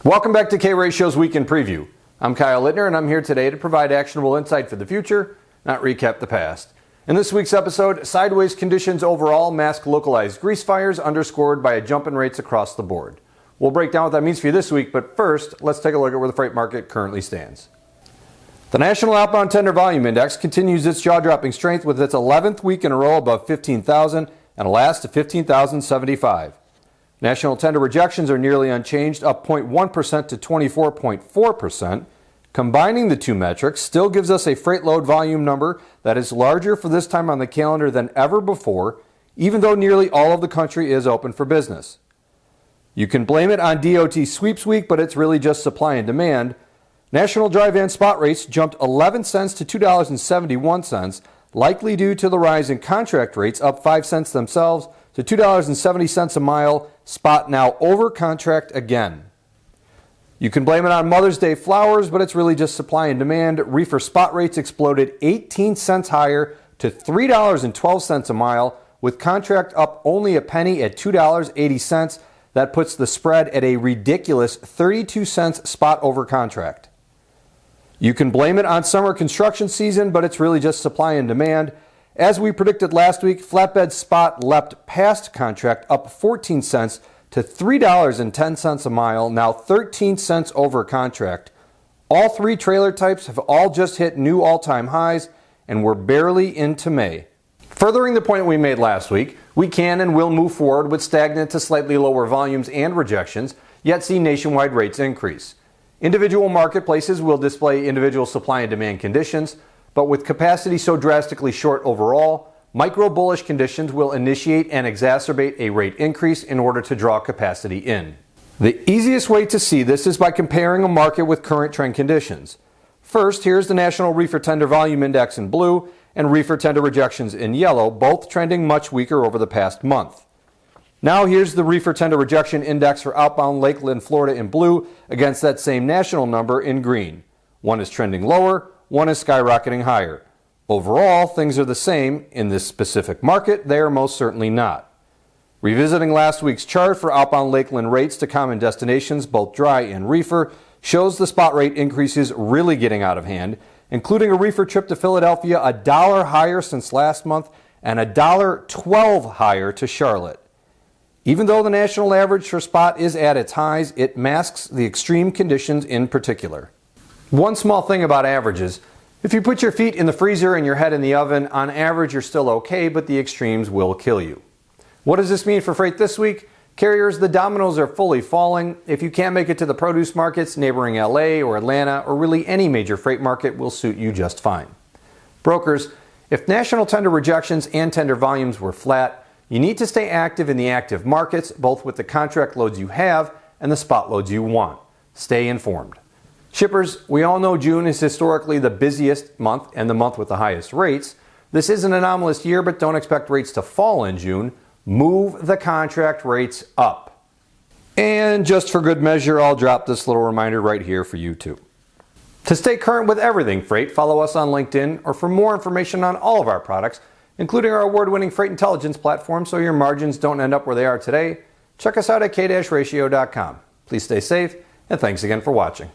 Welcome back to K-Ratio's Week in Preview. I'm Kyle Littner, and I'm here today to provide actionable insight for the future, not recap the past. In this week's episode, sideways conditions overall mask localized grease fires underscored by a jump in rates across the board. We'll break down what that means for you this week, but first, let's take a look at where the freight market currently stands. The National Outbound Tender Volume Index continues its jaw-dropping strength with its 11th week in a row above 15,000 and a last to 15,075. National tender rejections are nearly unchanged, up 0.1% to 24.4%. Combining the two metrics still gives us a freight load volume number that is larger for this time on the calendar than ever before, even though nearly all of the country is open for business. You can blame it on DOT sweeps week, but it's really just supply and demand. National dry van spot rates jumped 11 cents to $2.71, likely due to the rise in contract rates, up 5 cents themselves to $2.70 a mile, spot now over contract again. You can blame it on Mother's Day flowers, but it's really just supply and demand. Reefer spot rates exploded 18 cents higher to $3.12 a mile, with contract up only a penny at $2.80. That puts the spread at a ridiculous 32 cents spot over contract. You can blame it on summer construction season, but it's really just supply and demand. As we predicted last week, flatbed spot leapt past contract, up 14 cents to $3.10 a mile, now 13 cents over contract. All three trailer types have all just hit new all-time highs, and we're barely into May. Furthering the point we made last week, we can and will move forward with stagnant to slightly lower volumes and rejections, yet see nationwide rates increase. Individual marketplaces will display individual supply and demand conditions, but with capacity so drastically short overall, micro-bullish conditions will initiate and exacerbate a rate increase in order to draw capacity in. The easiest way to see this is by comparing a market with current trend conditions. First, here's the National Reefer Tender Volume Index in blue and reefer tender rejections in yellow, both trending much weaker over the past month. Now here's the Reefer Tender Rejection Index for outbound Lakeland, Florida in blue against that same national number in green. One is trending lower, one is skyrocketing higher. Overall, things are the same. In this specific market, they are most certainly not. Revisiting last week's chart for outbound Lakeland rates to common destinations, both dry and reefer, shows the spot rate increases really getting out of hand, including a reefer trip to Philadelphia $1 higher since last month and $1.12 higher to Charlotte. Even though the national average for spot is at its highs, it masks the extreme conditions in particular. One small thing about averages: if you put your feet in the freezer and your head in the oven, on average you're still okay, but the extremes will kill you. What does this mean for freight this week? Carriers, the dominoes are fully falling. If you can't make it to the produce markets, neighboring LA or Atlanta, or really any major freight market will suit you just fine. Brokers, if national tender rejections and tender volumes were flat, you need to stay active in the active markets, both with the contract loads you have and the spot loads you want. Stay informed. Shippers, we all know June is historically the busiest month and the month with the highest rates. This is an anomalous year, but don't expect rates to fall in June. Move the contract rates up. And just for good measure, I'll drop this little reminder right here for you too. To stay current with everything freight, follow us on LinkedIn, or for more information on all of our products, including our award-winning freight intelligence platform so your margins don't end up where they are today, check us out at k-ratio.com. Please stay safe, and thanks again for watching.